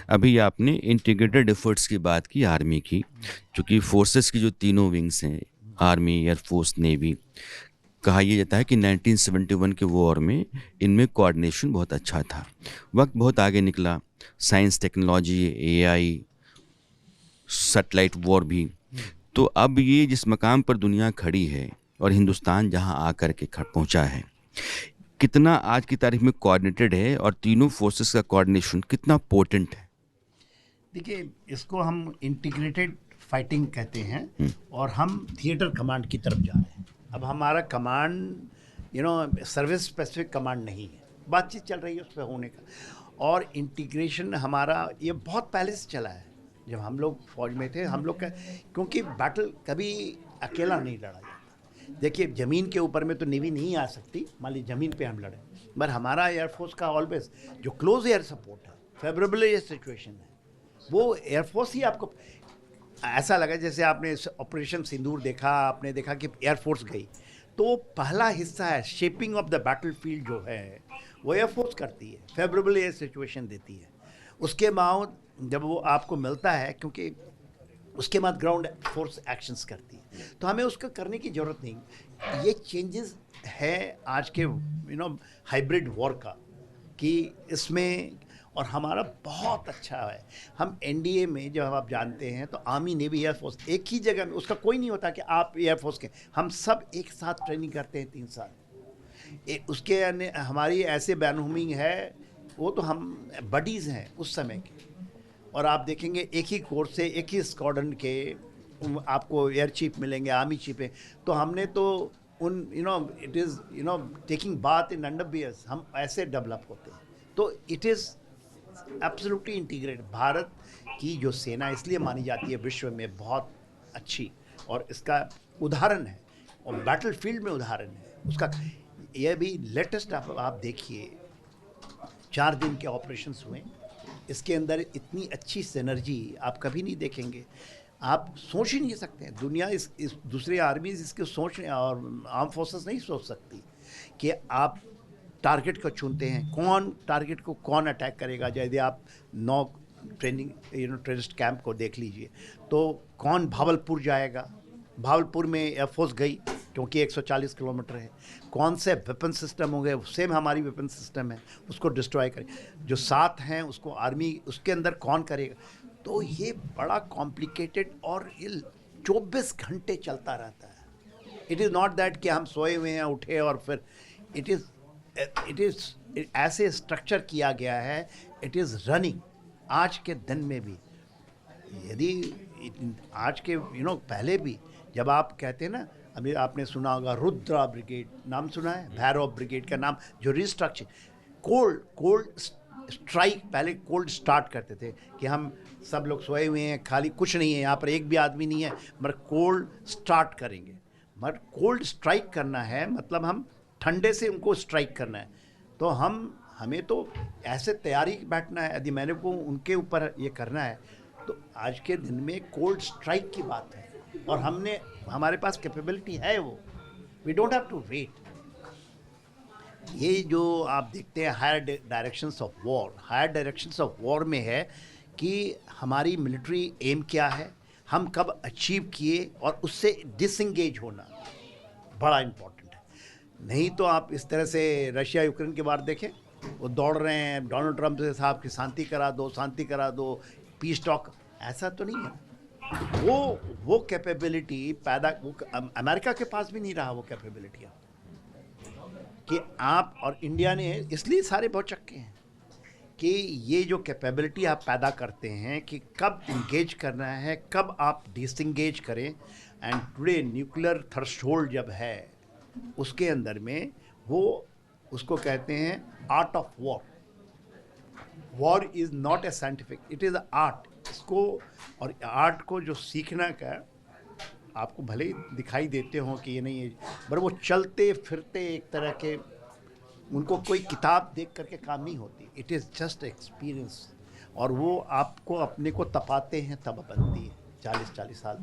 अभी आपने integrated efforts की बात की आर्मी की, क्योंकि फोर्सेस की जो तीनों विंग्स हैं, आर्मी, एयरफोर्स, नेवी, कहा यह जाता है कि 1971 के वॉर में इनमें कोऑर्डिनेशन बहुत अच्छा था। वक्त बहुत आगे निकला, science, technology, AI, satellite war भी। तो अब ये जिस मकाम पर दुनिया खड़ी है और हिंदुस्तान जहां आकर के पहुंचा है, कितना आज की तारीख में कोऑर्डिनेटेड है और तीनों फोर्सेस का कोऑर्डिनेशन कितना पोटेंट है? देखिए, इसको हम इंटीग्रेटेड फाइटिंग कहते हैं हम्म। और हम थिएटर कमांड की तरफ जा रहे हैं। अब हमारा कमांड सर्विस स्पेसिफिक कमांड नहीं है, बातचीत चल रही है उस पर होने का। और इंटीग्रेशन हमारा ये बहुत पहले से चला है। जब हम लोग फौज में थे, हम लोग का, क्योंकि बैटल कभी अकेला नहीं लड़ा जाता। देखिए, ज़मीन के ऊपर में तो नेवी नहीं आ सकती, मान लीजिए ज़मीन पे हम लड़े, पर हमारा एयरफोर्स का ऑलवेज जो क्लोज एयर सपोर्ट है, फेवरेबल एयर सिचुएशन है, वो एयरफोर्स ही आपको ऐसा लगा। जैसे आपने ऑपरेशन सिंदूर देखा, आपने देखा कि एयरफोर्स गई, तो पहला हिस्सा है शेपिंग ऑफ द बैटलफील्ड जो है वो एयरफोर्स करती है, फेवरेबल एयर सिचुएशन देती है। उसके बाद जब वो आपको मिलता है, क्योंकि उसके बाद ग्राउंड फोर्स एक्शंस करती है, तो हमें उसका करने की ज़रूरत नहीं। ये चेंजेस है आज के हाइब्रिड वॉर का, कि इसमें और हमारा बहुत अच्छा है। हम एनडीए में, जब आप जानते हैं, तो आर्मी, नेवी, एयरफोर्स एक ही जगह में, उसका कोई नहीं होता कि आप एयरफोर्स के, हम सब एक साथ ट्रेनिंग करते हैं 3 साल। उसके हमारी ऐसे बैनहुमिंग है, वो तो हम बडीज़ हैं उस समय के। और आप देखेंगे एक ही कोर्स से, एक ही स्क्वाड्रन के आपको एयर चीफ मिलेंगे, आर्मी चीफ है। तो हमने तो उन इट इज़ टेकिंग बात इन अंडरवियर्स, हम ऐसे डेवलप होते हैं। तो it is absolutely integrated. Bharat की जो सेना इसलिए मानी जाती है विश्व में बहुत अच्छी, और इसका उदाहरण है, और बैटलफील्ड में उदाहरण है उसका। यह भी लेटेस्ट आप देखिए, 4 दिन के ऑपरेशंस हुए, इसके अंदर इतनी अच्छी सिनर्जी आप कभी नहीं देखेंगे। आप सोच ही नहीं सकते हैं, दुनिया इस दूसरे आर्मीज इसके सोच और आर्म फोर्सेस नहीं सोच सकती कि आप टारगेट को चुनते हैं, कौन टारगेट को कौन अटैक करेगा। यदि आप 9 ट्रेनिंग टेररिस्ट कैंप को देख लीजिए, तो कौन भावलपुर जाएगा, भावलपुर में एयरफोर्स गई क्योंकि 140 किलोमीटर है। कौन से वेपन सिस्टम होंगे, सेम हमारी वेपन सिस्टम है, उसको डिस्ट्रॉय करें। जो 7 हैं उसको आर्मी उसके अंदर कौन करेगा। तो ये बड़ा कॉम्प्लिकेटेड, और ये 24 घंटे चलता रहता है। इट इज़ नॉट दैट कि हम सोए हुए हैं, उठे और फिर इट इज़ ऐसे स्ट्रक्चर किया गया है, इट इज़ रनिंग आज के दिन में भी। यदि आज के पहले भी, जब आप कहते हैं ना, अभी आपने सुना होगा रुद्रा ब्रिगेड, नाम सुना है, भैरव ब्रिगेड का नाम, जो रिस्ट्रक्चर कोल्ड स्ट्राइक, पहले कोल्ड स्टार्ट करते थे कि हम सब लोग सोए हुए हैं, खाली कुछ नहीं है यहाँ पर, एक भी आदमी नहीं है, मगर कोल्ड स्टार्ट करेंगे। मगर कोल्ड स्ट्राइक करना है मतलब हम ठंडे से उनको स्ट्राइक करना है। तो हमें तो ऐसे तैयारी बैठना है, यदि मैंने को उनके ऊपर ये करना है, तो आज के दिन में कोल्ड स्ट्राइक की बात है, और हमारे पास कैपेबिलिटी है वो। We don't have to wait. ये जो आप देखते हैं higher directions of war, higher directions of war में है कि हमारी मिलिट्री एम क्या है, हम कब अचीव किए, और उससे डिसंगेज होना बड़ा इम्पोर्टेंट है। नहीं तो आप इस तरह से रशिया यूक्रेन के बारे देखें, वो दौड़ रहे हैं डोनाल्ड ट्रंप से, साहब की शांति करा दो, शांति करा दो, पीस टॉक। ऐसा तो नहीं है। वो कैपेबिलिटी पैदा अमेरिका के पास भी नहीं रहा, वो कैपेबिलिटी कि आप, और इंडिया ने इसलिए सारे बहुत चक्के हैं कि ये जो कैपेबिलिटी आप पैदा करते हैं कि कब इंगेज करना है, कब आप डिसंगेज करें। एंड टुडे न्यूक्लियर थ्रेशोल्ड जब है, उसके अंदर में वो उसको कहते हैं art of war. War is not a scientific, it is art. इसको, और आर्ट को जो सीखना का, आपको भले ही दिखाई देते हो कि ये नहीं है, पर वो चलते फिरते एक तरह के, उनको कोई किताब देख करके काम नहीं होती, इट इज़ जस्ट एक्सपीरियंस। और वो आपको अपने को तपाते हैं तब बनती है 40-40 साल